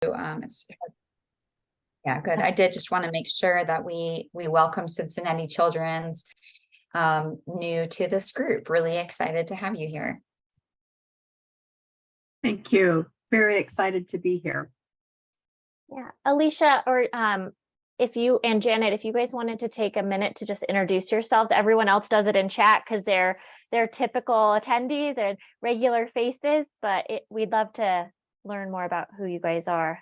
It's yeah, good. I did just want to make sure that we welcome Cincinnati Children's new to this group. Really excited to have you here. Thank you. Very excited to be here. Yeah, Alicia, or if you and Janet, if you guys wanted to take a minute to just introduce yourselves, everyone else does it in chat because they're typical attendees and regular faces, but we'd love to learn more about who you guys are.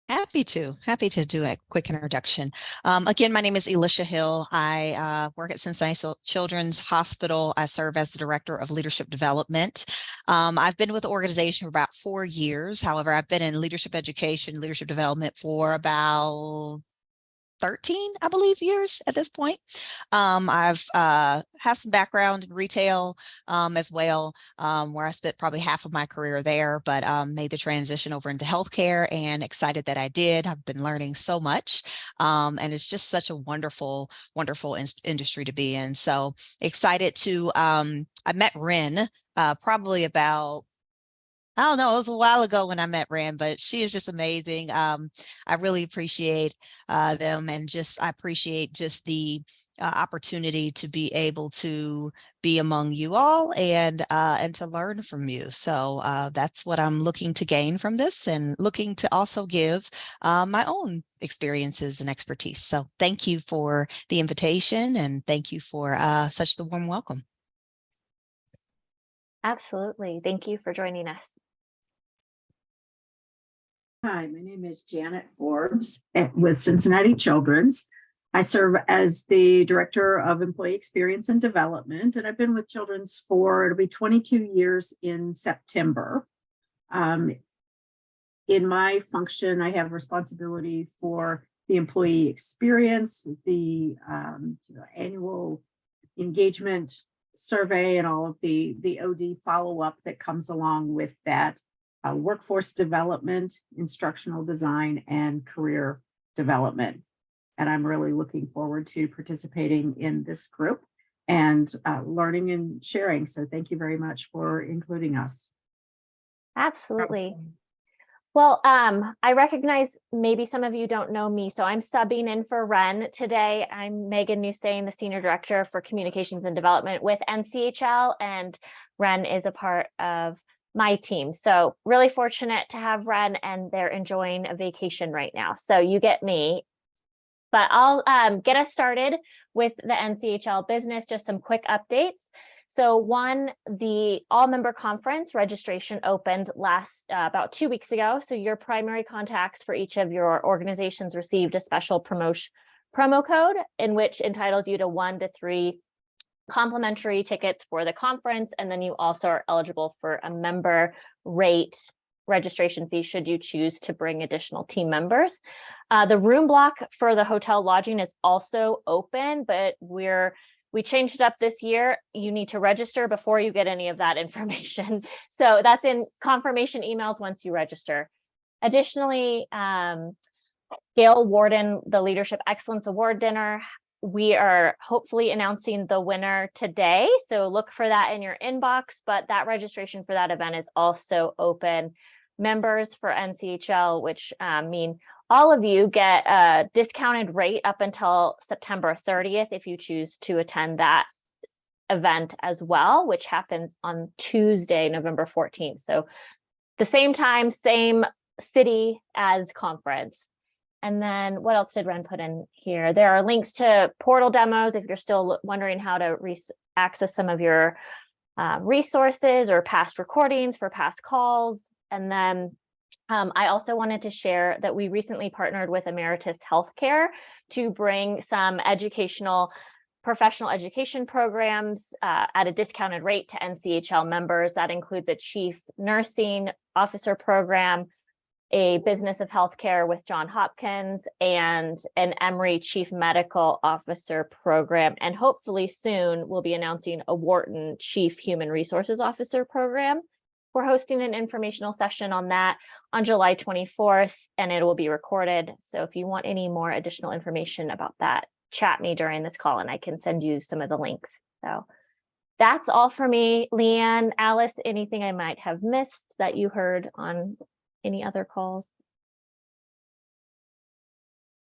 Happy to do a quick introduction. Again, my name is Alicia Hill. I work at Cincinnati Children's Hospital. I serve as the Director of Leadership Development. I've been with the organization for about 4 years. However, I've been in leadership education, leadership development for about 13, I believe, years at this point. I've have some background in retail as well, where I spent probably half of my career there, but made the transition over into healthcare and excited that I did. I've been learning so much, and it's just such a wonderful industry to be in. So excited to, I met Ren probably about, I don't know, it was a while ago when I met Ren, but she is just amazing. I really appreciate them, and I appreciate just the opportunity to be able to be among you all and to learn from you. So that's what I'm looking to gain from this, and looking to also give my own experiences and expertise. So thank you for the invitation, and thank you for such the warm welcome. Absolutely. Thank you for joining us. Hi, my name is Janet Forbes with Cincinnati Children's. I serve as the Director of Employee Experience and Development, and I've been with Children's for, it'll be 22 years in September. In my function, I have responsibility for the employee experience, the annual engagement survey, and all of the OD follow-up that comes along with that. Workforce development, instructional design, and career development. And I'm really looking forward to participating in this group and learning and sharing. So thank you very much for including us. Absolutely. Well, I recognize maybe some of you don't know me, so I'm subbing in for Ren today. I'm Megan Nussain, the Senior Director for Communications and Development with NCHL, and Ren is a part of my team. So really fortunate to have Ren, and they're enjoying a vacation right now. So you get me, but I'll get us started with the NCHL business, just some quick updates. So one, the all-member conference registration opened about 2 weeks ago. So your primary contacts for each of your organizations received a special promo code, in which entitles you to 1 to 3 complimentary tickets for the conference, and then you also are eligible for a member rate registration fee should you choose to bring additional team members. The room block for the hotel lodging is also open, but we changed it up this year. You need to register before you get any of that information. So that's in confirmation emails once you register. Additionally, Gail Warden, the Leadership Excellence Award dinner, we are hopefully announcing the winner today. So look for that in your inbox, but that registration for that event is also open. Members for NCHL, which mean all of you get a discounted rate up until September 30th if you choose to attend that event as well, which happens on Tuesday, November 14th. So the same time, same city as conference. And then what else did Ren put in here? There are links to portal demos if you're still wondering how to access some of your resources or past recordings for past calls. And then I also wanted to share that we recently partnered with Emeritus Healthcare to bring some professional education programs at a discounted rate to NCHL members. That includes a chief nursing officer program, a business of healthcare with Johns Hopkins, and an Emory chief medical officer program. And hopefully soon we'll be announcing a Wharton chief human resources officer program. We're hosting an informational session on that on July 24th, and it will be recorded. So if you want any more additional information about that, chat me during this call and I can send you some of the links. So That's all for me. Leanne, Alice, anything I might have missed that you heard on any other calls?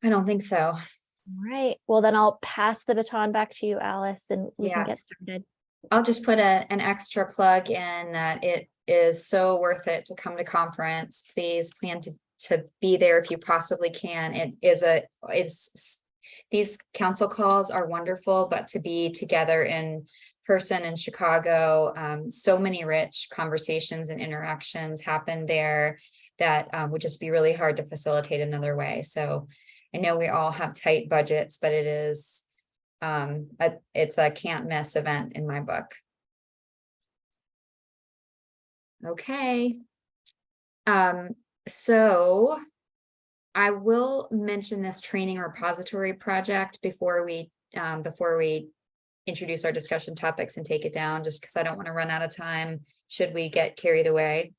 I don't think so. All right. Well, then I'll pass the baton back to you, Alice, and we can Yeah. get started. I'll just put an extra plug in that it is so worth it to come to conference. Please plan to be there if you possibly can. These council calls are wonderful, but to be together in person in Chicago, so many rich conversations and interactions happen there that would just be really hard to facilitate another way. So I know we all have tight budgets, but it's a can't miss event in my book. Okay. So I will mention this training repository project before we introduce our discussion topics and take it down, just because I don't want to run out of time should we get carried away.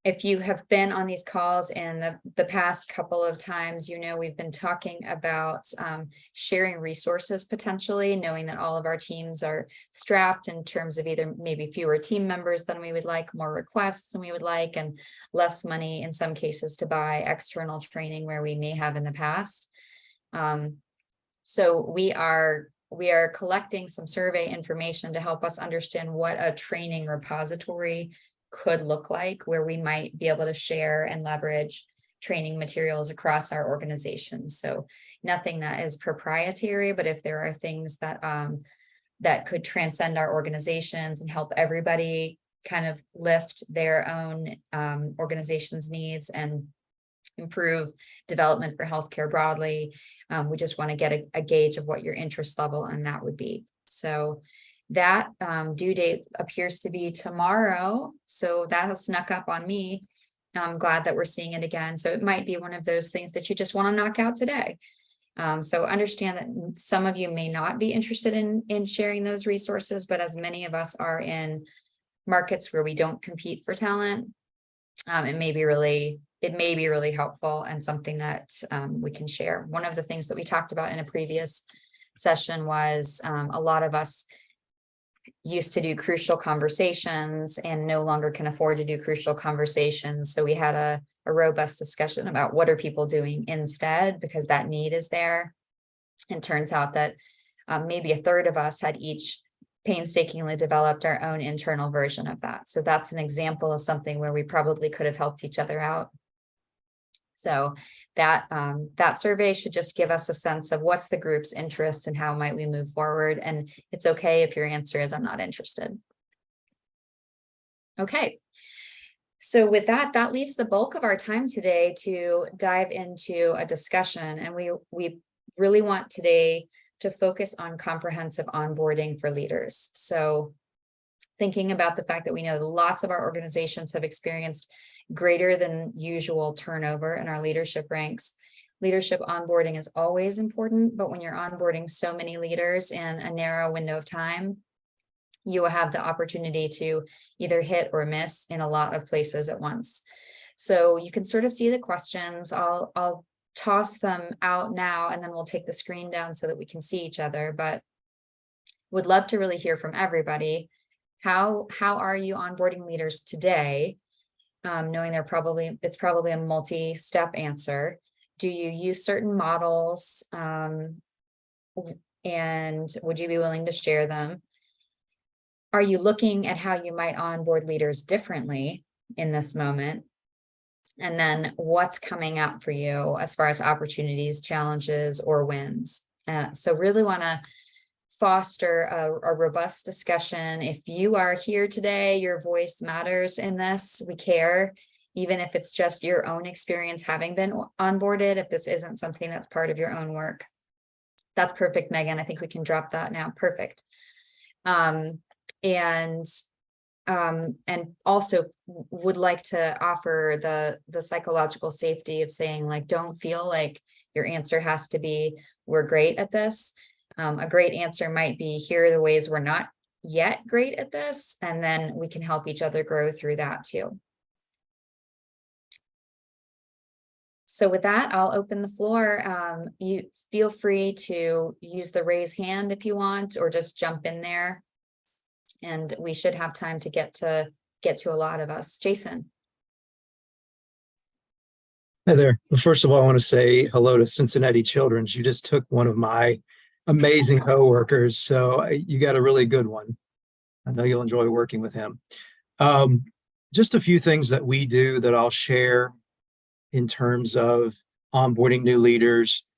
If you have been on these calls in the past couple of times, we've been talking about sharing resources potentially, knowing that all of our teams are strapped in terms of either maybe fewer team members than we would like, more requests than we would like, and less money in some cases to buy external training where we may have in the past. So we are collecting some survey information to help us understand what a training repository could look like, where we might be able to share and leverage training materials across our organizations. So nothing that is proprietary, but if there are things that that could transcend our organizations and help everybody kind of lift their own organization's needs and improve development for healthcare broadly, we just want to get a gauge of what your interest level and that would be. So that due date appears to be tomorrow. So that has snuck up on me. I'm glad that we're seeing it again. So it might be one of those things that you just want to knock out today. So understand that some of you may not be interested in sharing those resources, but as many of us are in markets where we don't compete for talent, it may be really helpful and something that we can share. One of the things that we talked about in a previous session was a lot of us used to do crucial conversations and no longer can afford to do crucial conversations. So we had a robust discussion about what are people doing instead, because that need is there. And turns out that maybe a third of us had each painstakingly developed our own internal version of that. So that's an example of something where we probably could have helped each other out. So that survey should just give us a sense of what's the group's interest and how might we move forward. And it's okay if your answer is I'm not interested. Okay. So with that, that leaves the bulk of our time today to dive into a discussion. And we really want today to focus on comprehensive onboarding for leaders. So thinking about the fact that we know lots of our organizations have experienced greater than usual turnover in our leadership ranks. Leadership onboarding is always important, but when you're onboarding so many leaders in a narrow window of time, you will have the opportunity to either hit or miss in a lot of places at once. So you can sort of see the questions. I'll toss them out now, and then we'll take the screen down so that we can see each other, but would love to really hear from everybody. How are you onboarding leaders today? Knowing it's probably a multi-step answer. Do you use certain models? And would you be willing to share them? Are you looking at how you might onboard leaders differently in this moment? And then what's coming up for you as far as opportunities, challenges, or wins? So really want to foster a robust discussion. If you are here today, your voice matters in this. We care, even if it's just your own experience having been onboarded, if this isn't something that's part of your own work. That's perfect, Megan. I think we can drop that now. Perfect. And also would like to offer the psychological safety of saying, like, don't feel like your answer has to be, we're great at this. A great answer might be, here are the ways we're not yet great at this, and then we can help each other grow through that too. So with that, I'll open the floor. You feel free to use the raise hand if you want, or just jump in there. And we should have time to get to a lot of us. Jason. Hi there. Well, first of all, I want to say hello to Cincinnati Children's. You just took one of my amazing coworkers, so you got a really good one. I know you'll enjoy working with him. Just a few things that we do that I'll share in terms of onboarding new leaders.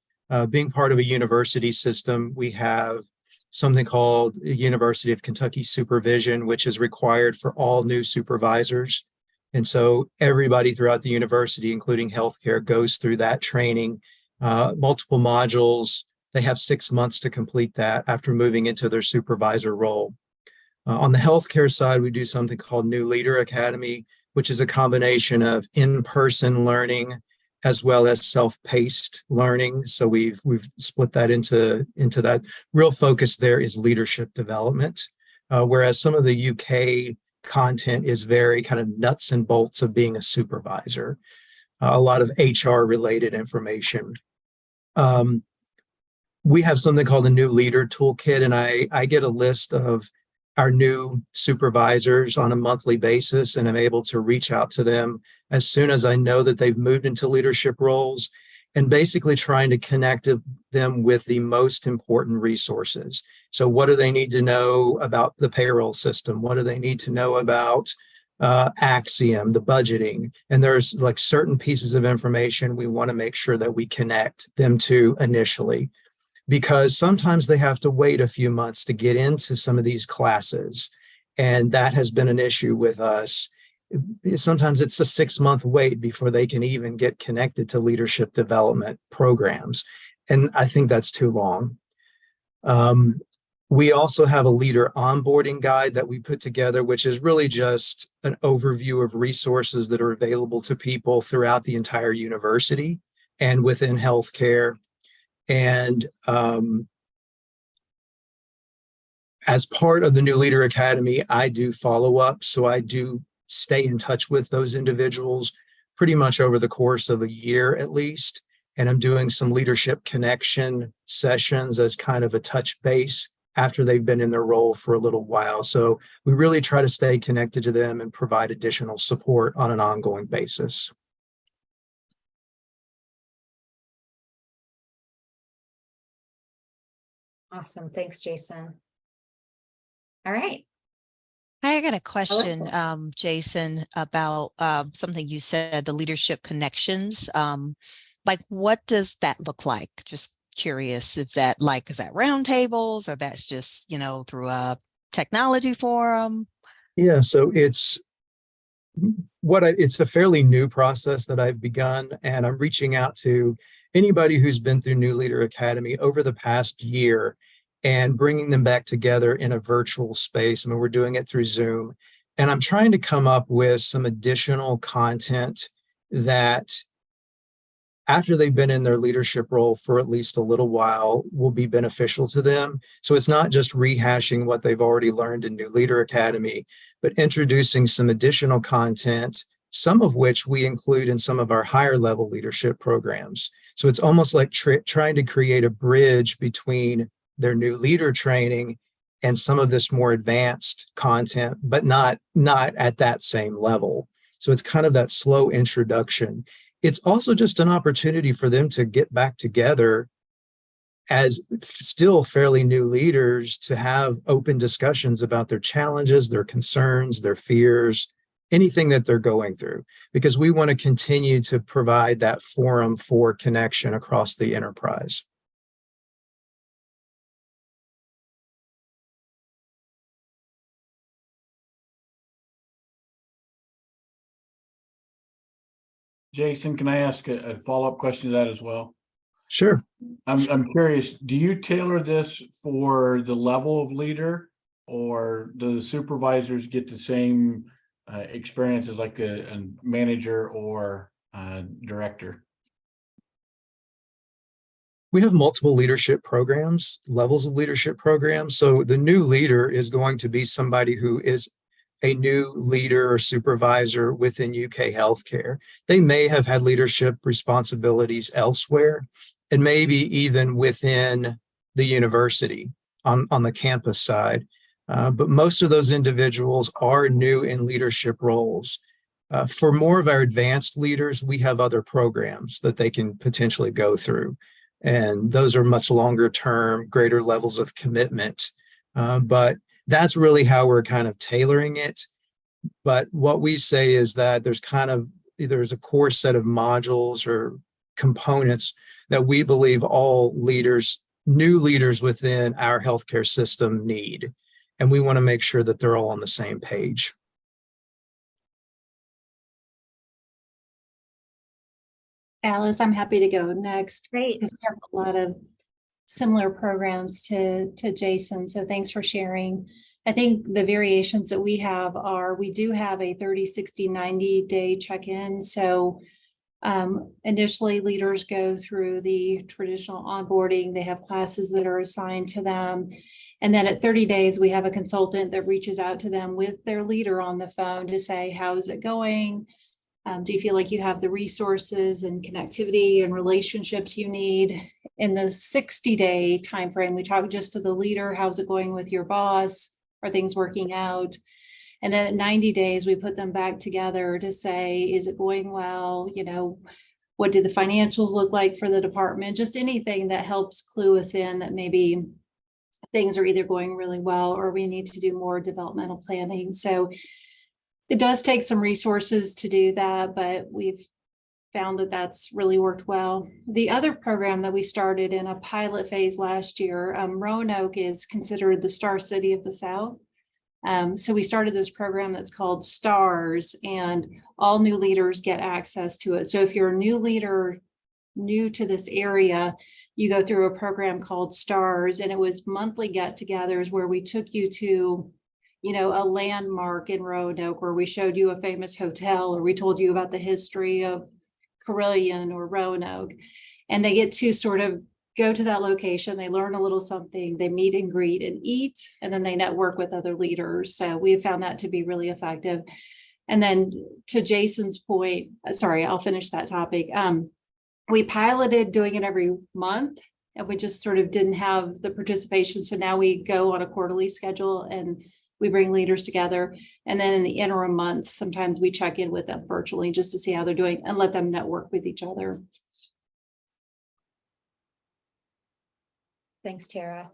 Being part of a university system, we have something called University of Kentucky Supervision, which is required for all new supervisors. And so everybody throughout the university, including healthcare, goes through that training, multiple modules. They have 6 months to complete that after moving into their supervisor role. On the healthcare side, we do something called New Leader Academy, which is a combination of in-person learning as well as self-paced learning. So we've split that into that. Real focus there is leadership development, whereas some of the UK content is very kind of nuts and bolts of being a supervisor, a lot of HR related information. We have something called the New Leader Toolkit, and I get a list of our new supervisors on a monthly basis, and I'm able to reach out to them as soon as I know that they've moved into leadership roles, and basically trying to connect them with the most important resources. So what do they need to know about the payroll system? What do they need to know about Axiom, the budgeting? And there's like certain pieces of information we want to make sure that we connect them to initially, because sometimes they have to wait a few months to get into some of these classes. And that has been an issue with us. Sometimes it's a 6-month wait before they can even get connected to leadership development programs. And I think that's too long. We also have a leader onboarding guide that we put together, which is really just an overview of resources that are available to people throughout the entire university and within healthcare. And as part of the New Leader Academy, I do follow up. So I do stay in touch with those individuals pretty much over the course of a year at least. And I'm doing some leadership connection sessions as kind of a touch base after they've been in their role for a little while. So we really try to stay connected to them and provide additional support on an ongoing basis. Awesome. Thanks, Jason. All right. I got a question, Jason, about something you said, the leadership connections. Like, what does that look like? Just curious. Is that roundtables, or that's just, through a technology forum? Yeah, so it's a fairly new process that I've begun, and I'm reaching out to anybody who's been through New Leader Academy over the past year and bringing them back together in a virtual space. I mean, we're doing it through Zoom, and I'm trying to come up with some additional content that, after they've been in their leadership role for at least a little while, will be beneficial to them. So it's not just rehashing what they've already learned in New Leader Academy, but introducing some additional content, some of which we include in some of our higher level leadership programs. So it's almost like trying to create a bridge between their new leader training and some of this more advanced content, but not at that same level. So it's kind of that slow introduction. It's also just an opportunity for them to get back together as still fairly new leaders, to have open discussions about their challenges, their concerns, their fears, anything that they're going through, because we want to continue to provide that forum for connection across the enterprise. Jason, can I ask a follow-up question to that as well? Sure. I'm curious, do you tailor this for the level of leader, or do the supervisors get the same experience as like a manager or director? We have multiple leadership programs, levels of leadership programs. So the new leader is going to be somebody who is a new leader or supervisor within UK healthcare. They may have had leadership responsibilities elsewhere, and maybe even within the university on the campus side. But most of those individuals are new in leadership roles. For more of our advanced leaders, we have other programs that they can potentially go through. And those are much longer term, greater levels of commitment. But that's really how we're kind of tailoring it. But what we say is that there's a core set of modules or components that we believe all leaders, new leaders within our healthcare system need. And we want to make sure that they're all on the same page. Alice, I'm happy to go next. Great. Because we have a lot of similar programs to Jason. So thanks for sharing. I think the variations that we have are, we do have a 30, 60, 90-day check-in. So initially leaders go through the traditional onboarding. They have classes that are assigned to them. And then at 30 days, we have a consultant that reaches out to them with their leader on the phone to say, how is it going? Do you feel like you have the resources and connectivity and relationships you need? In the 60-day timeframe, we talk just to the leader. How's it going with your boss? Are things working out? And then at 90 days, we put them back together to say, is it going well? You know, what do the financials look like for the department? Just anything that helps clue us in that maybe things are either going really well or we need to do more developmental planning. So it does take some resources to do that, but we've found that that's really worked well. The other program that we started in a pilot phase last year, Roanoke is considered the Star City of the South. So we started this program that's called STARS, and all new leaders get access to it. So if you're a new leader, new to this area, you go through a program called STARS, and it was monthly get-togethers where we took you to, you know, a landmark in Roanoke, where we showed you a famous hotel, or we told you about the history of Carillion or Roanoke. And they get to sort of go to that location, they learn a little something, they meet and greet and eat, and then they network with other leaders. So we have found that to be really effective. And then to Jason's point, sorry, I'll finish that topic. We piloted doing it every month, and we just sort of didn't have the participation. So now we go on a quarterly schedule and we bring leaders together. And then in the interim months, sometimes we check in with them virtually just to see how they're doing and let them network with each other. Thanks, Tara.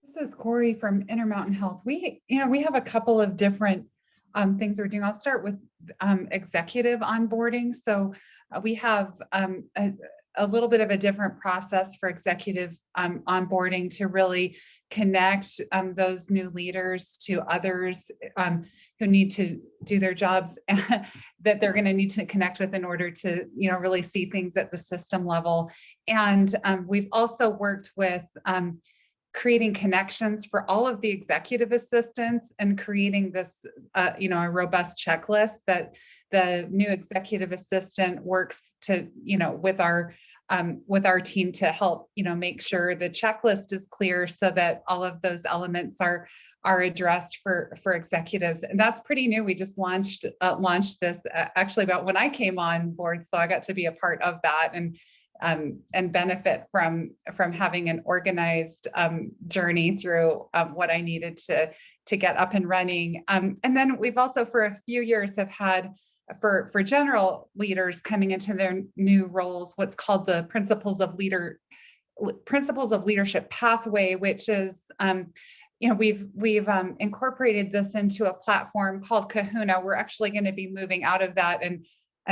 This is Corey from Intermountain Health. We have a couple of different things we're doing. I'll start with executive onboarding. So we have a little bit of a different process for executive onboarding to really connect those new leaders to others who need to do their jobs that they're going to need to connect with in order to, really see things at the system level. And we've also worked with creating connections for all of the executive assistants and creating this, a robust checklist that the new executive assistant works to, with our team to help, make sure the checklist is clear so that all of those elements are addressed for executives. And that's pretty new. We just launched this actually about when I came on board. So I got to be a part of that and benefit from having an organized journey through what I needed to get up and running. And then we've also for a few years have had for general leaders coming into their new roles, what's called the Principles of Leadership Pathway, which is, we've incorporated this into a platform called Kahuna. We're actually going to be moving out of that and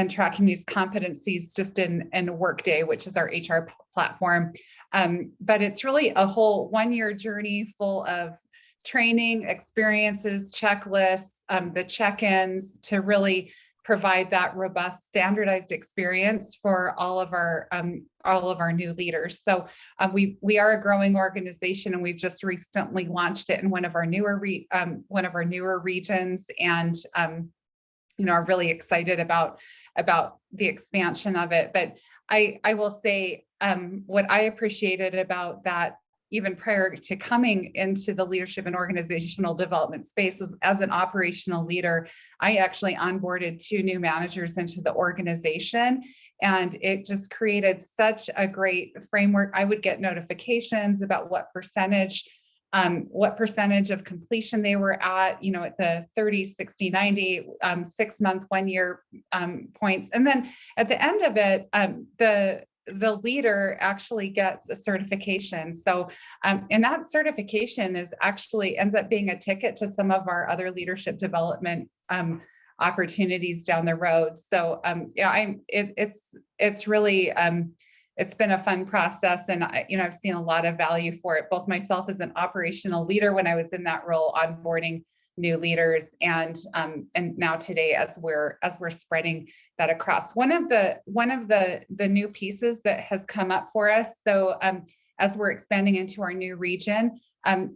tracking these competencies just in Workday, which is our HR platform. But it's really a whole one-year journey full of training, experiences, checklists, the check-ins to really provide that robust, standardized experience for all of our new leaders. So we are a growing organization, and we've just recently launched it in one of our newer regions, and are really excited about the expansion of it. But I will say what I appreciated about that, even prior to coming into the leadership and organizational development space, was as an operational leader, I actually onboarded 2 new managers into the organization. And it just created such a great framework. I would get notifications about what percentage of completion they were at, at the 30, 60, 90, 6 month, 1 year points. And then at the end of it, the leader actually gets a certification. So, and that certification is actually ends up being a ticket to some of our other leadership development opportunities down the road. So, it's really, it's been a fun process, and I've seen a lot of value for it, both myself as an operational leader when I was in that role, onboarding new leaders, and now today as we're spreading that across. One of the new pieces that has come up for us, so as we're expanding into our new region,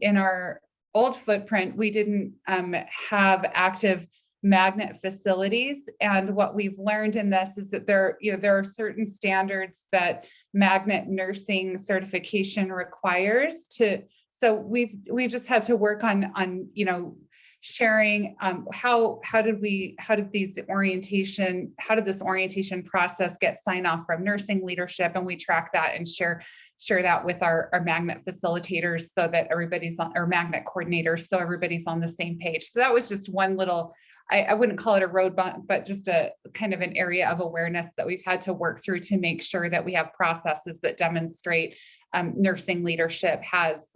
in our old footprint, we didn't have active magnet facilities. And what we've learned in this is that there are certain standards that magnet nursing certification requires so we've just had to work on sharing how did this orientation process get sign off from nursing leadership, and we track that and share that with our magnet facilitators, so that everybody's on, or magnet coordinators, so everybody's on the same page. So that was just one little, I wouldn't call it a road bump, but just a kind of an area of awareness that we've had to work through to make sure that we have processes that demonstrate nursing leadership has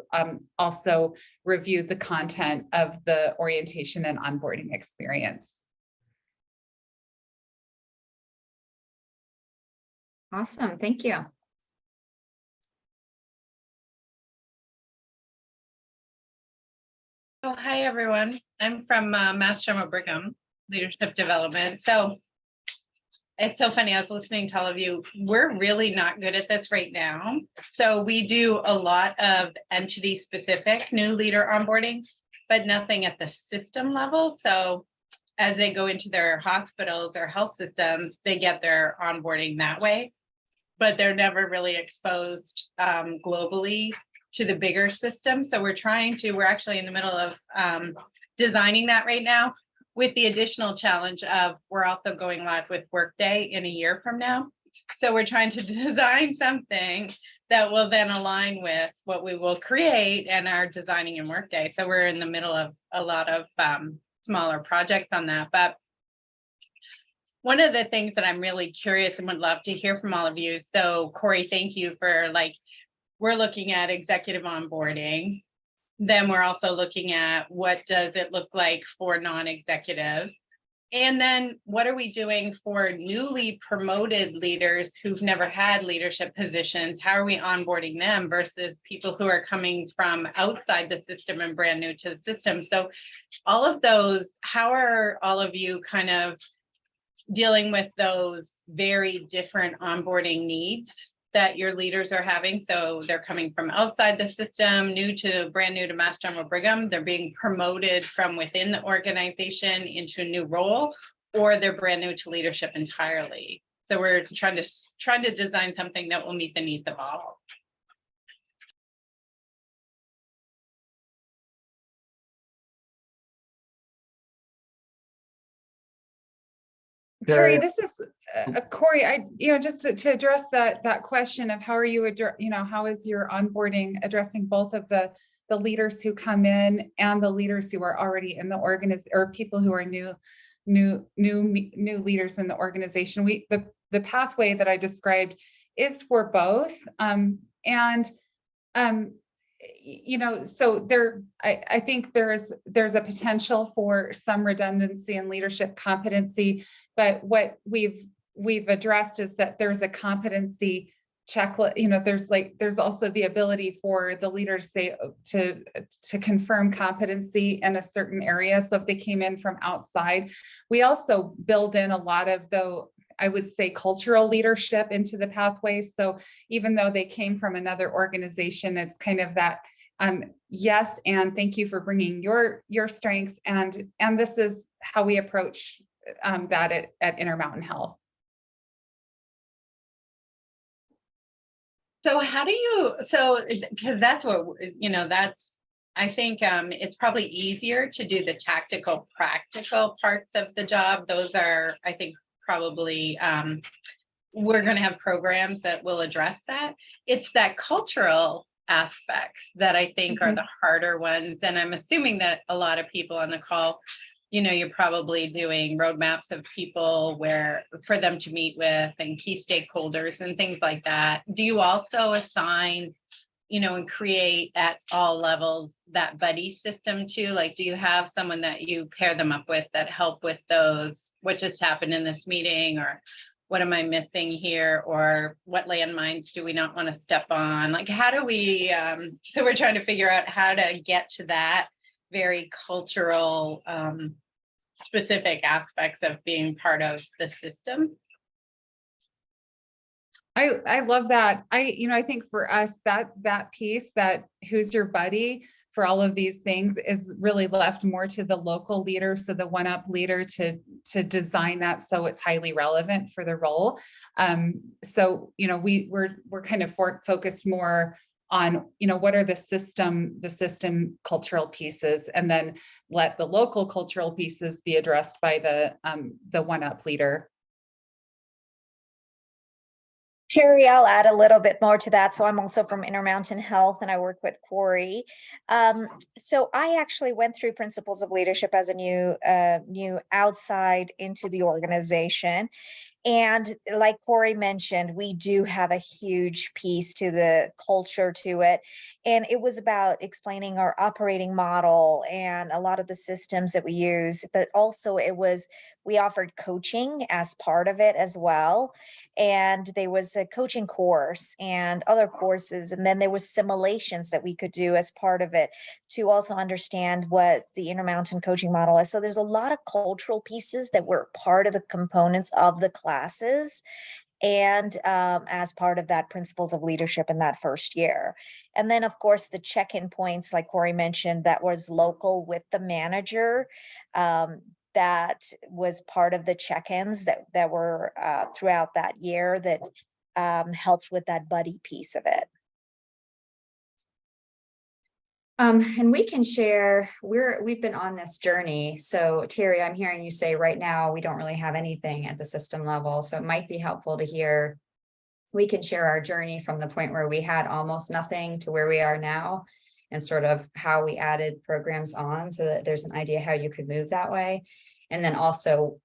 also reviewed the content of the orientation and onboarding experience. Awesome, thank you. Oh, hi, everyone. I'm from Mass General Brigham Leadership Development. So it's so funny. I was listening to all of you. We're really not good at this right now. So we do a lot of entity specific new leader onboarding, but nothing at the system level. So as they go into their hospitals or health systems, they get their onboarding that way, but they're never really exposed globally to the bigger system. So we're actually in the middle of designing that right now, with the additional challenge of we're also going live with Workday in a year from now. So we're trying to design something that will then align with what we will create and are designing in Workday. So we're in the middle of a lot of smaller projects on that. But one of the things that I'm really curious and would love to hear from all of you. So Corey, thank you for we're looking at executive onboarding. Then we're also looking at what does it look like for non-executives. And then what are we doing for newly promoted leaders who've never had leadership positions? How are we onboarding them versus people who are coming from outside the system and brand new to the system? So all of those, how are all of you kind of dealing with those very different onboarding needs that your leaders are having? So they're coming from outside the system, brand new to Mass General Brigham. They're being promoted from within the organization into a new role, or they're brand new to leadership entirely. So we're trying to design something that will meet the needs of all. Terry, this is Corey. Just to address that question of how are you, how is your onboarding addressing both of the leaders who come in and the leaders who are already in the organization, or people who are new leaders in the organization? The pathway that I described is for both, so I think there's a potential for some redundancy in leadership competency, but what we've addressed is that there's a competency checklist. There's also the ability for the leader to confirm competency in a certain area. So if they came in from outside, we also build in a lot of I would say cultural leadership into the pathway. So even though they came from another organization, it's kind of that yes, and thank you for bringing your strengths, and this is how we approach that at Intermountain Health. So how do you, so, because that's what, that's, I think it's probably easier to do the tactical, practical parts of the job. Those are, I think, probably, we're going to have programs that will address that. It's that cultural aspects that I think are the harder ones. And I'm assuming that a lot of people on the call, you're probably doing roadmaps of people where for them to meet with and key stakeholders and things like that. Do you also assign, and create at all levels that buddy system too? Like, do you have someone that you pair them up with that help with those, what just happened in this meeting, or what am I missing here, or what landmines do we not want to step on? Like, how do we, so we're trying to figure out how to get to that very cultural, specific aspects of being part of the system. I love that. I think for us that piece, that who's your buddy for all of these things, is really left more to the local leader. So the one-up leader to design that so it's highly relevant for the role. So we're kind of focused more on what are the system cultural pieces, and then let the local cultural pieces be addressed by the one-up leader. Terry, I'll add a little bit more to that. So I'm also from Intermountain Health and I work with Corey. So I actually went through Principles of Leadership as a new outside into the organization. And like Corey mentioned, we do have a huge piece to the culture to it. And it was about explaining our operating model and a lot of the systems that we use, but also we offered coaching as part of it as well. And there was a coaching course and other courses. And then there was simulations that we could do as part of it to also understand what the Intermountain coaching model is. So there's a lot of cultural pieces that were part of the components of the classes, and as part of that Principles of Leadership in that first year. And then, of course, the check-in points, like Corey mentioned, that was local with the manager. That was part of the check-ins that were throughout that year that helped with that buddy piece of it. And we can share, we've been on this journey. So Terry, I'm hearing you say right now, we don't really have anything at the system level. So it might be helpful to hear, we can share our journey from the point where we had almost nothing to where we are now, and sort of how we added programs on so that there's an idea how you could move that way. And then also,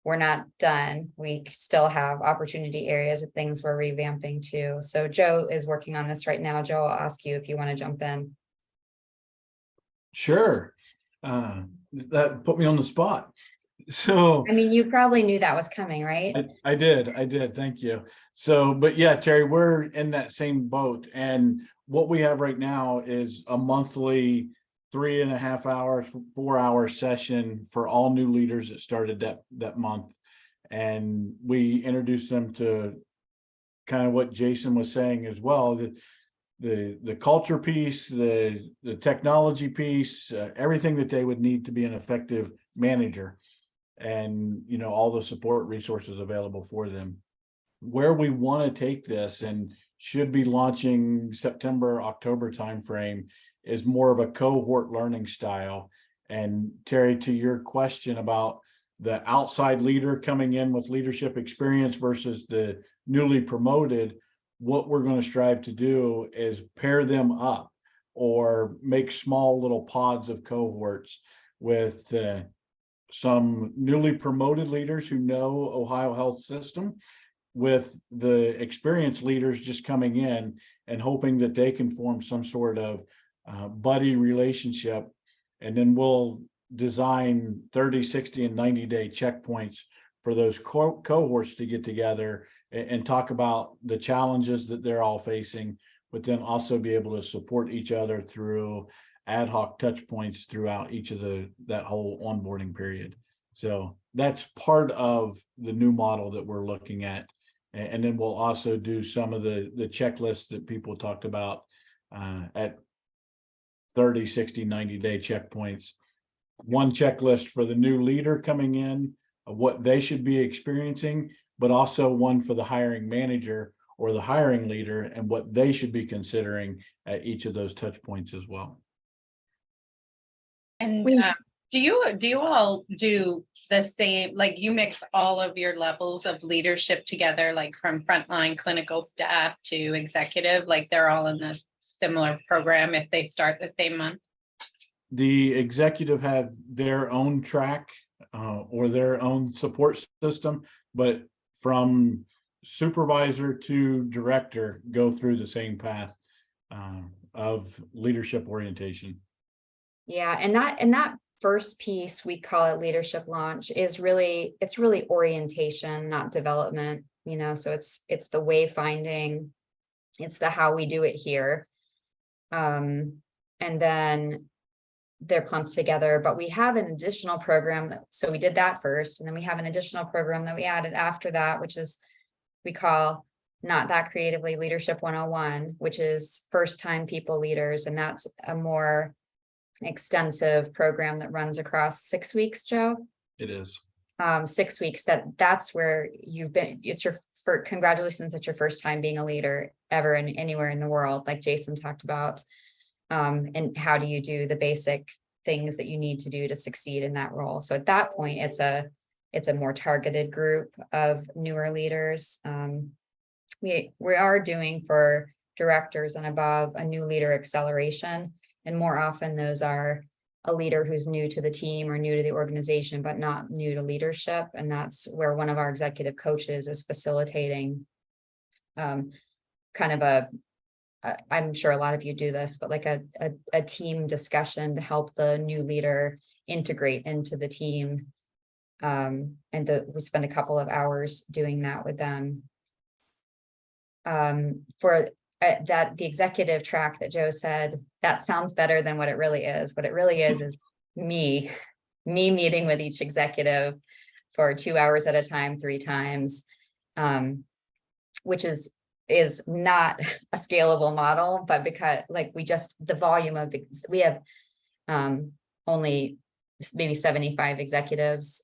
we're not done. We still have opportunity areas of things we're revamping too. So Joe is working on this right now. Joe, I'll ask you if you want to jump in. Sure. That put me on the spot. So I mean, you probably knew that was coming, right? I did. Thank you. So, but yeah, Terry, we're in that same boat. And what we have right now is a monthly 3.5 hours, 4-hour session for all new leaders that started that month. And we introduced them to kind of what Jason was saying as well, the culture piece, the technology piece, everything that they would need to be an effective manager, and all the support resources available for them. Where we want to take this, and should be launching September, October timeframe, is more of a cohort learning style. And Terry, to your question about the outside leader coming in with leadership experience versus the newly promoted, what we're going to strive to do is pair them up or make small little pods of cohorts with some newly promoted leaders who know Ohio health system, with the experienced leaders just coming in and hoping that they can form some sort of buddy relationship. And then we'll design 30, 60, and 90-day checkpoints for those cohorts to get together and talk about the challenges that they're all facing, but then also be able to support each other through ad hoc touch points throughout each of that whole onboarding period. So that's part of the new model that we're looking at. And then we'll also do some of the checklists that people talked about at 30, 60, 90-day checkpoints. One checklist for the new leader coming in of what they should be experiencing, but also one for the hiring manager or the hiring leader and what they should be considering at each of those touch points as well. And We- do you all do the same, like you mix all of your levels of leadership together, like from frontline clinical staff to executive, like they're all in the similar program if they start the same month? The executive have their own track or their own support system, but from supervisor to director go through the same path of leadership orientation. Yeah, and that first piece, we call it leadership launch, is really, it's really orientation, not development, you know, so it's the wayfinding, it's the how we do it here. And then they're clumped together, but we have an additional program so we did that first, and then we have an additional program that we added after that, which is we call Not That Creatively Leadership 101, which is first time people leaders, and that's a more extensive program that runs across 6 weeks, Joe. It is. 6 weeks, that's where you've been, it's your congratulations, it's your first time being a leader ever in anywhere in the world, like Jason talked about. And how do you do the basic things that you need to do to succeed in that role? So at that point, it's a more targeted group of newer leaders. We are doing for directors and above a new leader acceleration, and more often those are a leader who's new to the team or new to the organization, but not new to leadership. And that's where one of our executive coaches is facilitating kind of I'm sure a lot of you do this, but like a team discussion to help the new leader integrate into the team. We spend a couple of hours doing that with them. For the executive track that Joe said, that sounds better than what it really is. What it really is me meeting with each executive for 2 hours at a time, 3 times, which is not a scalable model, but because like the volume of, we have only maybe 75 executives.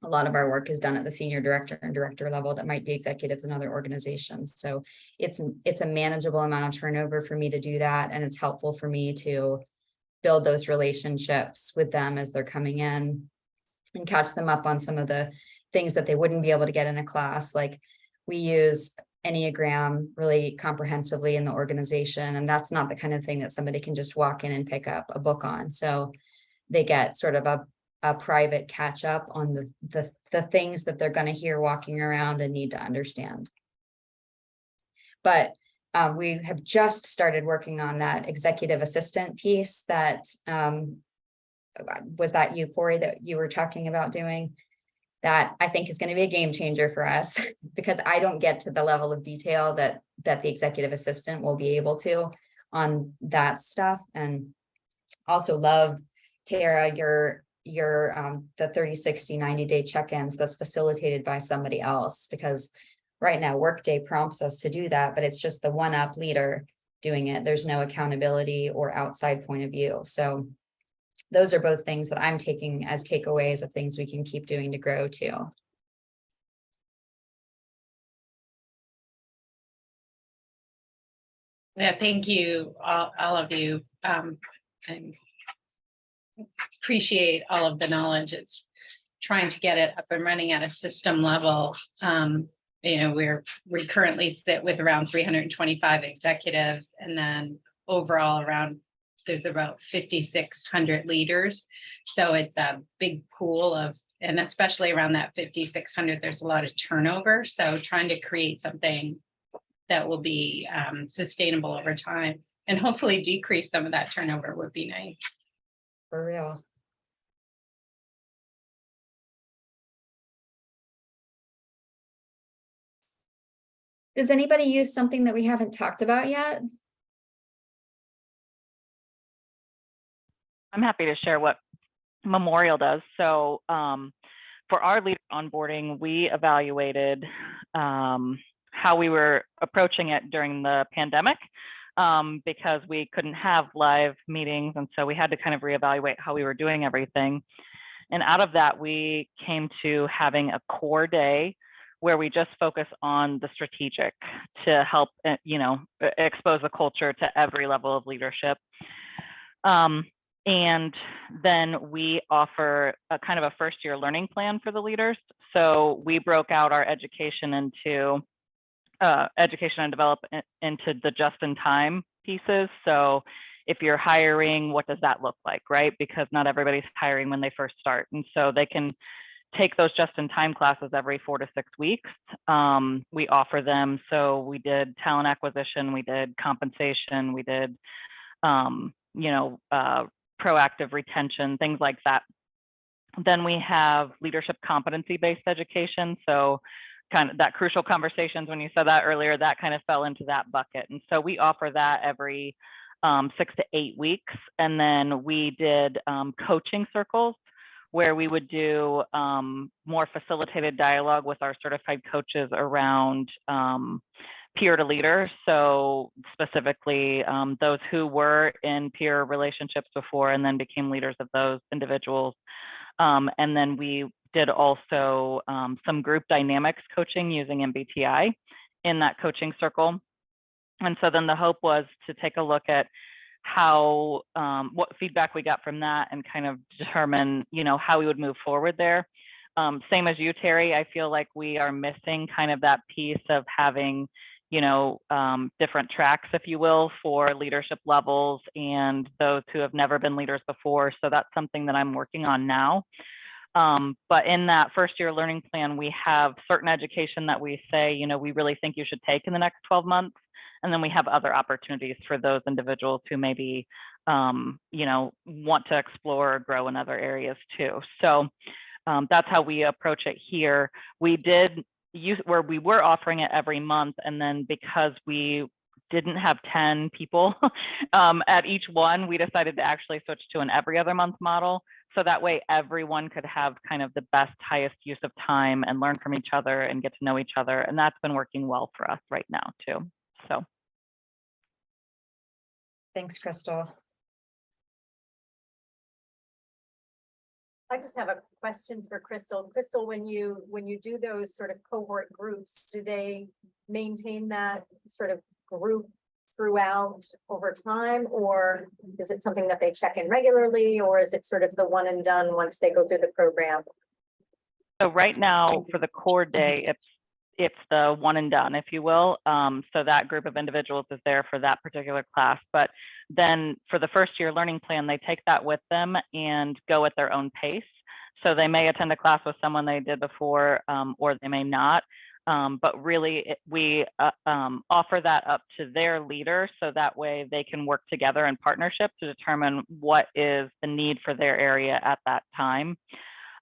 A lot of our work is done at the senior director and director level that might be executives in other organizations. So it's a manageable amount of turnover for me to do that. And it's helpful for me to build those relationships with them as they're coming in and catch them up on some of the things that they wouldn't be able to get in a class. Like we use Enneagram really comprehensively in the organization, and that's not the kind of thing that somebody can just walk in and pick up a book on. So they get sort of a private catch up on the things that they're going to hear walking around and need to understand. But we have just started working on that executive assistant piece that was that you, Corey, that you were talking about doing. That I think is going to be a game changer for us because I don't get to the level of detail that the executive assistant will be able to on that stuff. And also love, Tara, your the 30, 60, 90-day check-ins that's facilitated by somebody else, because right now Workday prompts us to do that, but it's just the one-up leader doing it. There's no accountability or outside point of view. So those are both things that I'm taking as takeaways of things we can keep doing to grow too. Yeah, thank you, all of you. And appreciate all of the knowledge. It's trying to get it up and running at a system level. We currently sit with around 325 executives, and then overall there's about 5,600 leaders. So it's a big pool and especially around that 5,600, there's a lot of turnover. So trying to create something that will be sustainable over time and hopefully decrease some of that turnover would be nice. For real. Does anybody use something that we haven't talked about yet? I'm happy to share what Memorial does. So for our leader onboarding, we evaluated how we were approaching it during the pandemic because we couldn't have live meetings. And so we had to kind of reevaluate how we were doing everything. And out of that, we came to having a core day where we just focus on the strategic to help, expose the culture to every level of leadership. And then we offer a kind of a first year learning plan for the leaders. So we broke out our education into education and development into the just-in-time pieces. So if you're hiring, what does that look like, right? Because not everybody's hiring when they first start. And so they can take those just-in-time classes every 4 to 6 weeks. We offer them. So we did talent acquisition, we did compensation, we did, proactive retention, things like that. Then we have leadership competency-based education. So kind of that crucial conversations, when you said that earlier, that kind of fell into that bucket. And so we offer that every 6 to 8 weeks. And then we did coaching circles where we would do more facilitated dialogue with our certified coaches around peer to leader. So specifically those who were in peer relationships before and then became leaders of those individuals. And then we did also some group dynamics coaching using MBTI in that coaching circle. And so then the hope was to take a look at how, what feedback we got from that and kind of determine, how we would move forward there. Same as you, Terry, I feel like we are missing kind of that piece of having, different tracks, if you will, for leadership levels and those who have never been leaders before. So that's something that I'm working on now. But in that first year learning plan, we have certain education that we say, we really think you should take in the next 12 months. And then we have other opportunities for those individuals who maybe, want to explore or grow in other areas too. So that's how we approach it here. We did use where we were offering it every month. And then because we didn't have 10 people at each one, we decided to actually switch to an every other month model. So that way everyone could have kind of the best, highest use of time and learn from each other and get to know each other. And that's been working well for us right now too. So. Thanks, Crystal. I just have a question for Crystal. Crystal, when you do those sort of cohort groups, do they maintain that sort of group throughout over time, or is it something that they check in regularly, or is it sort of the one and done once they go through the program? So right now for the core day, it's the one and done, if you will. So that group of individuals is there for that particular class. But then for the first year learning plan, they take that with them and go at their own pace. So they may attend a class with someone they did before, or they may not. But really, we offer that up to their leader so that way they can work together in partnership to determine what is the need for their area at that time.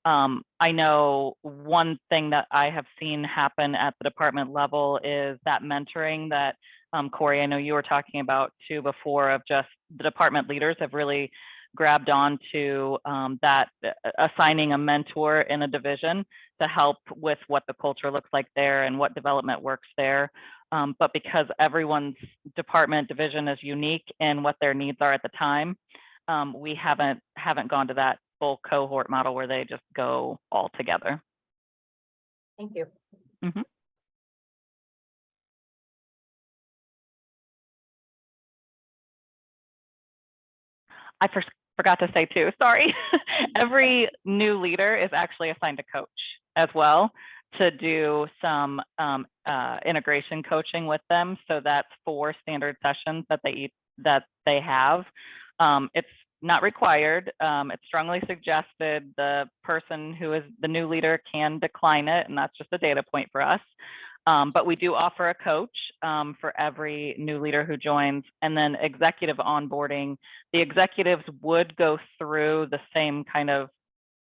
I know one thing that I have seen happen at the department level is that mentoring that Corey, I know you were talking about too before, of just the department leaders have really grabbed on to that, assigning a mentor in a division to help with what the culture looks like there and what development works there. But because everyone's department division is unique in what their needs are at the time, we haven't gone to that full cohort model where they just go all together. Thank you. Mm-hmm. I forgot to say too, sorry. Every new leader is actually assigned a coach as well to do some integration coaching with them. So that's 4 standard sessions that they have. It's not required. It's strongly suggested. The person who is the new leader can decline it, and that's just a data point for us. But we do offer a coach for every new leader who joins. And then executive onboarding, the executives would go through the same kind of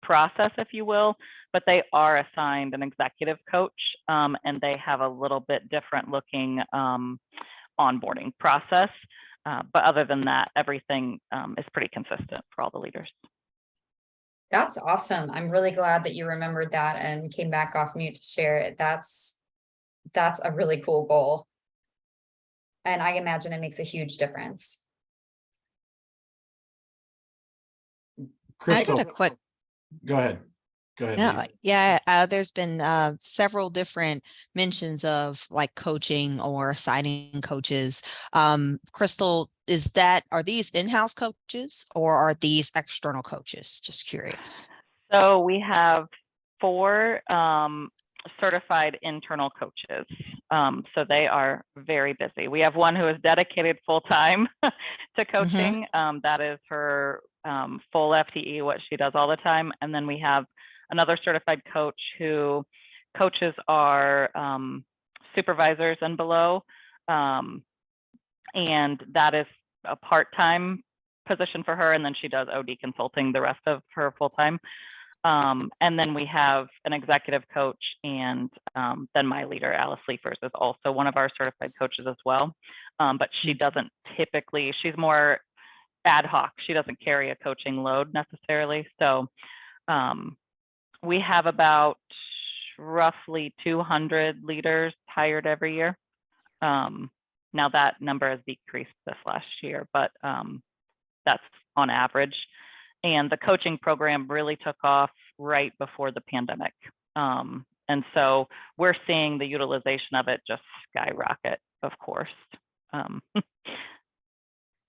process, if you will, but they are assigned an executive coach, and they have a little bit different looking onboarding process. But other than that, everything is pretty consistent for all the leaders. That's awesome. I'm really glad that you remembered that and came back off mute to share it. That's a really cool goal. And I imagine it makes a huge difference. Crystal, I got a quick. go ahead. Go ahead. Yeah, Lisa. there's been several different mentions of like coaching or assigning coaches. Crystal, are these in-house coaches or are these external coaches? Just curious. So we have 4 certified internal coaches. So they are very busy. We have one who is dedicated full-time to coaching. That is her full FTE, what she does all the time. And then we have another certified coach who coaches our supervisors and below. And that is a part-time position for her. And then she does OD consulting the rest of her full-time. And then we have an executive coach, and then my leader, Alice Leafers, is also one of our certified coaches as well. But she doesn't typically, she's more ad hoc. She doesn't carry a coaching load necessarily. So we have about roughly 200 leaders hired every year. Now that number has decreased this last year, but that's on average. And the coaching program really took off right before the pandemic. And so we're seeing the utilization of it just skyrocket, of course.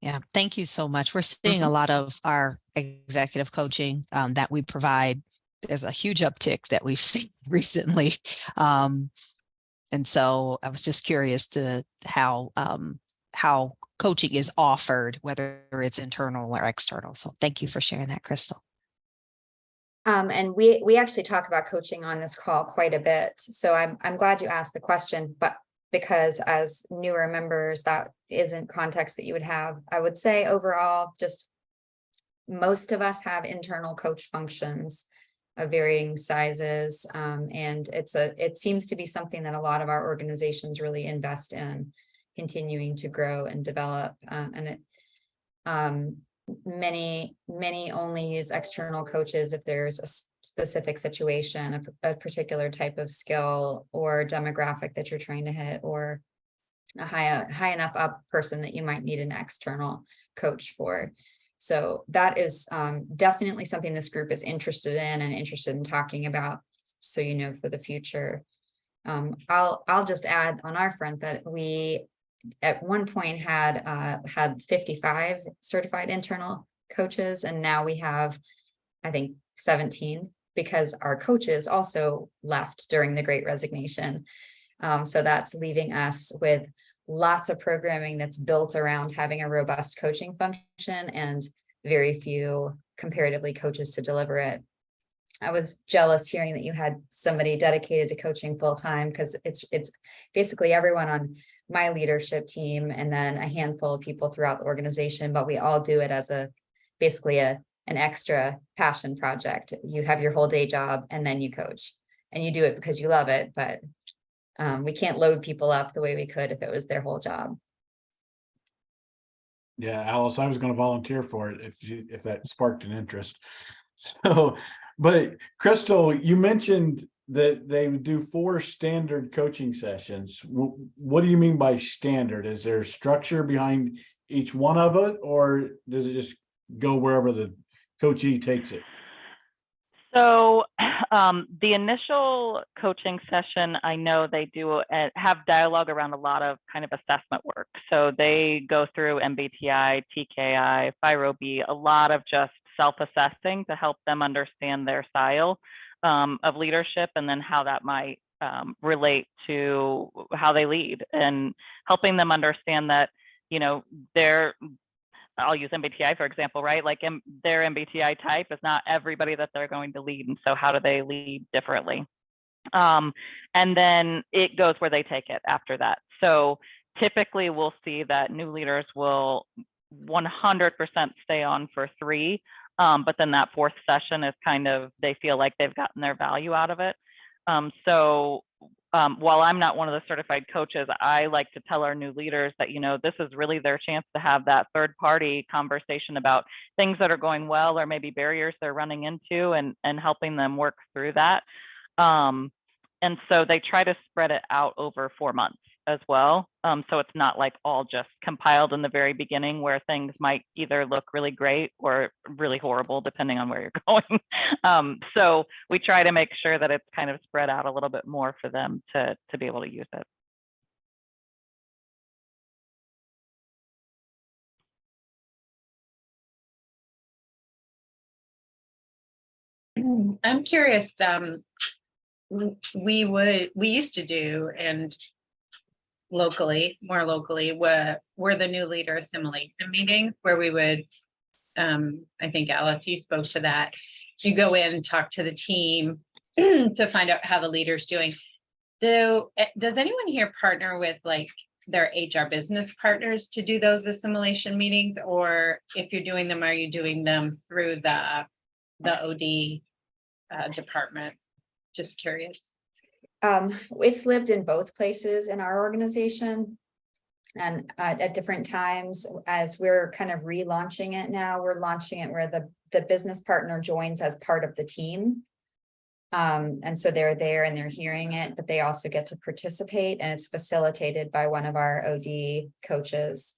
Yeah, thank you so much. We're seeing a lot of our executive coaching that we provide. There's a huge uptick that we've seen recently. And so I was just curious to how coaching is offered, whether it's internal or external. So thank you for sharing that, Crystal. And we actually talk about coaching on this call quite a bit. So I'm glad you asked the question, but because as newer members, that isn't context that you would have. I would say overall, just most of us have internal coach functions of varying sizes. And it seems to be something that a lot of our organizations really invest in, continuing to grow and develop. Many only use external coaches if there's a specific situation, a particular type of skill or demographic that you're trying to hit, or a high enough up person that you might need an external coach for. So that is definitely something this group is interested in talking about. So, for the future. I'll just add on our front that we at one point had 55 certified internal coaches, and now we have, I think, 17, because our coaches also left during the Great Resignation. So that's leaving us with lots of programming that's built around having a robust coaching function and very few comparatively coaches to deliver it. I was jealous hearing that you had somebody dedicated to coaching full time, because it's basically everyone on my leadership team and then a handful of people throughout the organization, but we all do it as basically an extra passion project. You have your whole day job and then you coach, and you do it because you love it, but we can't load people up the way we could if it was their whole job. Yeah, Alice, I was going to volunteer for it if that sparked an interest. So, but Crystal, you mentioned that they would do 4 standard coaching sessions. What do you mean by standard? Is there structure behind each one of it, or does it just go wherever the coachee takes it? So the initial coaching session, I know they do have dialogue around a lot of kind of assessment work. So they go through MBTI, TKI, FIRO-B, a lot of just self-assessing to help them understand their style of leadership, and then how that might relate to how they lead, and helping them understand that, I'll use MBTI, for example, right? Like their MBTI type is not everybody that they're going to lead. And so how do they lead differently? And then it goes where they take it after that. So typically we'll see that new leaders will 100% stay on for 3. But then that 4th session is kind of, they feel like they've gotten their value out of it. While I'm not one of the certified coaches, I like to tell our new leaders that, this is really their chance to have that third party conversation about things that are going well, or maybe barriers they're running into, and helping them work through that. And so they try to spread it out over 4 months. as well. So it's not like all just compiled in the very beginning where things might either look really great or really horrible, depending on where you're going. So we try to make sure that it's kind of spread out a little bit more for them to be able to use it. I'm curious, we used to do, and more locally, were the new leader assimilation meetings where we would, I think Alice, you spoke to that. You go in and talk to the team to find out how the leader's doing. Does anyone here partner with like their HR business partners to do those assimilation meetings? Or if you're doing them, are you doing them through the OD department? Just curious. It's lived in both places in our organization. And at different times, as we're kind of relaunching it now, we're launching it where the business partner joins as part of the team. And so they're there and they're hearing it, but they also get to participate, and it's facilitated by one of our OD coaches.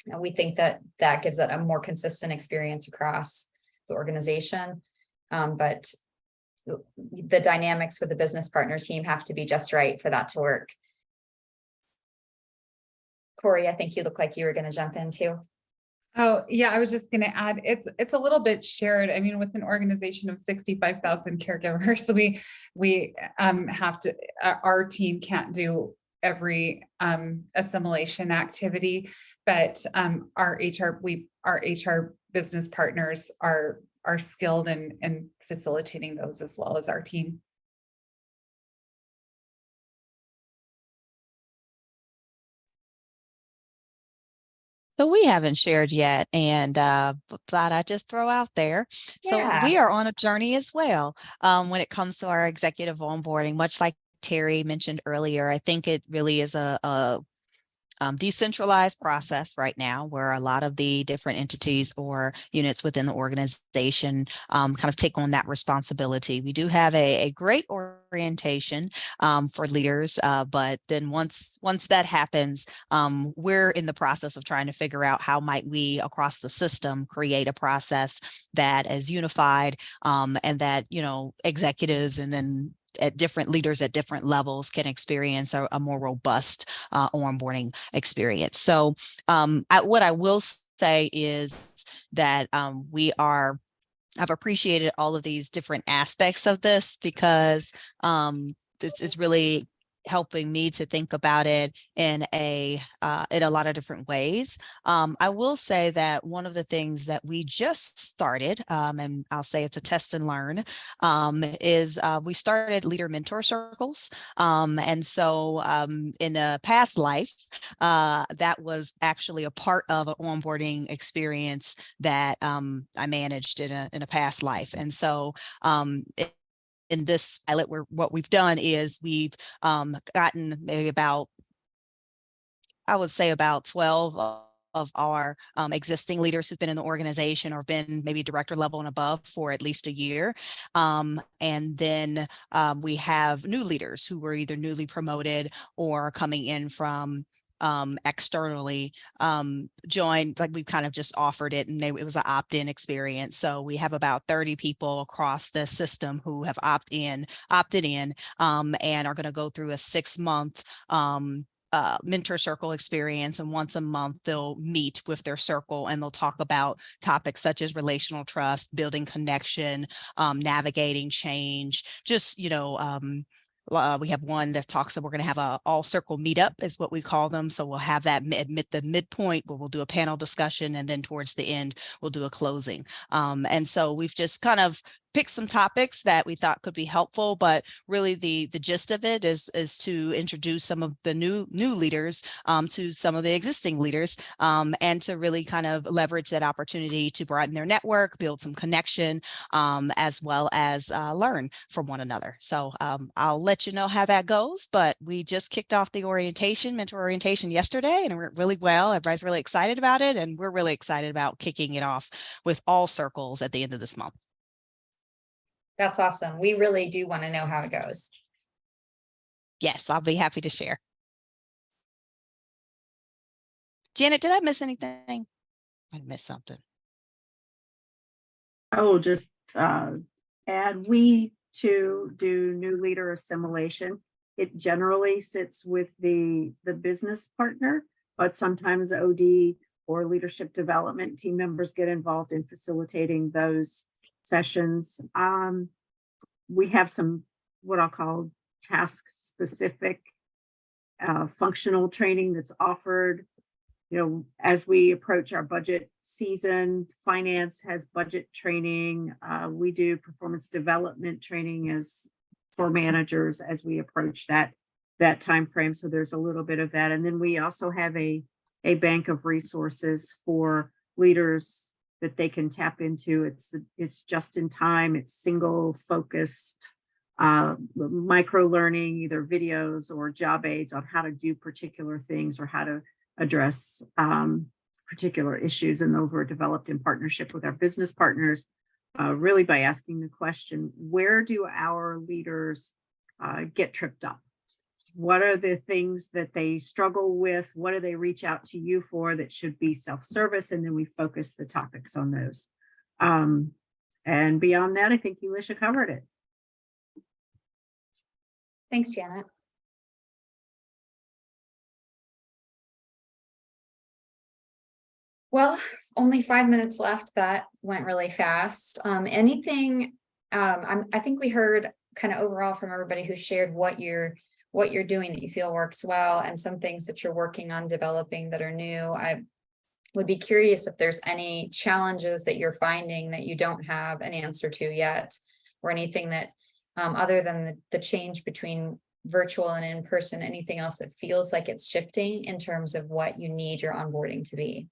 And we think that that gives it a more consistent experience across the organization. But the dynamics with the business partner team have to be just right for that to work. Corey, I think you look like you were going to jump in too. Oh, yeah, I was just going to add, it's a little bit shared. I mean, with an organization of 65,000 caregivers, we have to, our team can't do every assimilation activity, but our HR business partners are skilled in facilitating those as well as our team. So we haven't shared yet, and thought I'd just throw out there. So Yeah. we are on a journey as well when it comes to our executive onboarding. Much like Terry mentioned earlier, I think it really is a decentralized process right now, where a lot of the different entities or units within the organization kind of take on that responsibility. We do have a great orientation for leaders, but then once that happens, we're in the process of trying to figure out how might we across the system create a process that is unified, and that, you know, executives and then at different leaders at different levels can experience a more robust onboarding experience. So what I will say is that I've appreciated all of these different aspects of this, because this is really helping me to think about it in a lot of different ways. I will say that one of the things that we just started, and I'll say it's a test and learn, is we started leader mentor circles. And so in a past life, that was actually a part of an onboarding experience that I managed in a past life. And so in this pilot, what we've done is we've gotten maybe about, I would say about 12 of our existing leaders who've been in the organization or been maybe director level and above for at least a year. And then we have new leaders who were either newly promoted or coming in from externally, joined, like we've kind of just offered it, and it was an opt-in experience. So we have about 30 people across the system who have opted in, and are going to go through a 6-month mentor circle experience. And once a month, they'll meet with their circle and they'll talk about topics such as relational trust, building connection, navigating change, just, you know, we have one that talks that we're going to have a all circle meetup is what we call them. So we'll have that at the midpoint where we'll do a panel discussion, and then towards the end, we'll do a closing. And so we've just kind of picked some topics that we thought could be helpful, but really the gist of it is to introduce some of the new leaders to some of the existing leaders, and to really kind of leverage that opportunity to broaden their network, build some connection, as well as learn from one another. So I'll let you know how that goes, but we just kicked off the mentor orientation yesterday, and it went really well. Everybody's really excited about it, and we're really excited about kicking it off with all circles at the end of this month. That's awesome. We really do want to know how it goes. Yes, I'll be happy to share. Janet, did I miss anything? I missed something. I will just add, we too do new leader assimilation. It generally sits with the business partner, but sometimes OD or leadership development team members get involved in facilitating those sessions. We have some what I'll call task specific functional training that's offered. You know, as we approach our budget season, finance has budget training. We do performance development training as for managers as we approach that time frame. So there's a little bit of that. And then we also have a bank of resources for leaders that they can tap into. It's just in time, it's single focused micro learning, either videos or job aids on how to do particular things or how to address particular issues, and those were developed in partnership with our business partners, really by asking the question, where do our leaders get tripped up? What are the things that they struggle with? What do they reach out to you for that should be self-service? And then we focus the topics on those. And beyond that, I think Elisha covered it. Thanks, Janet. Well, only 5 minutes left. That went really fast. Anything, I think we heard kind of overall from everybody who shared what you're doing that you feel works well, and some things that you're working on developing that are new. I would be curious if there's any challenges that you're finding that you don't have an answer to yet, or anything that other than the change between virtual and in person, anything else that feels like it's shifting in terms of what you need your onboarding to be.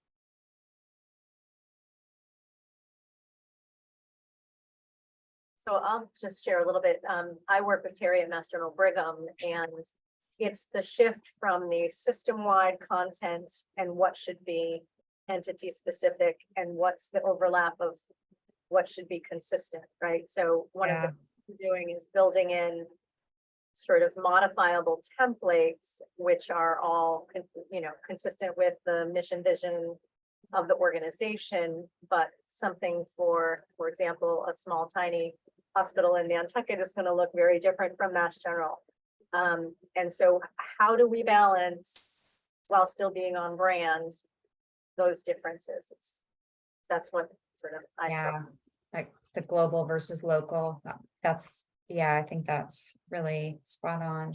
So I'll just share a little bit. I work with Terry at Mass General Brigham, and it's the shift from the system-wide content and what should be entity specific and what's the overlap of what should be consistent, right? So one of the things we're doing is building in sort of modifiable templates, which are all, consistent with the mission vision of the organization, but something for example, a small, tiny hospital in Nantucket is going to look very different from Mass General. And so how do we balance, while still being on brand, those differences? That's what sort of like the global versus local. That's, I think that's really spot on.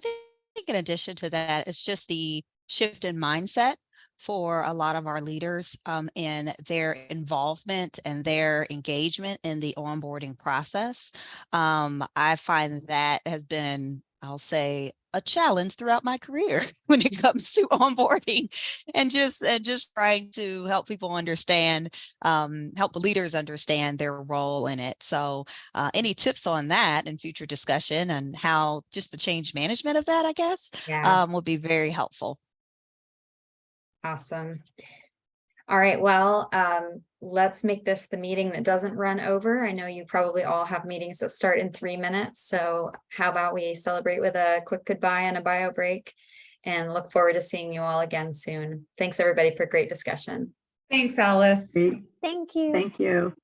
I think in addition to that, it's just the shift in mindset for a lot of our leaders in their involvement and their engagement in the onboarding process. I find that has been, I'll say, a challenge throughout my career when it comes to onboarding, and just trying to help people understand, help the leaders understand their role in it. So any tips on that in future discussion and how just the change management of that, I guess, would be very helpful. Awesome. All right, well, let's make this the meeting that doesn't run over. I know you probably all have meetings that start in 3 minutes. So how about we celebrate with a quick goodbye and a bio break, and look forward to seeing you all again soon. Thanks everybody for a great discussion. Thanks, Alice. Thank you. Thank you.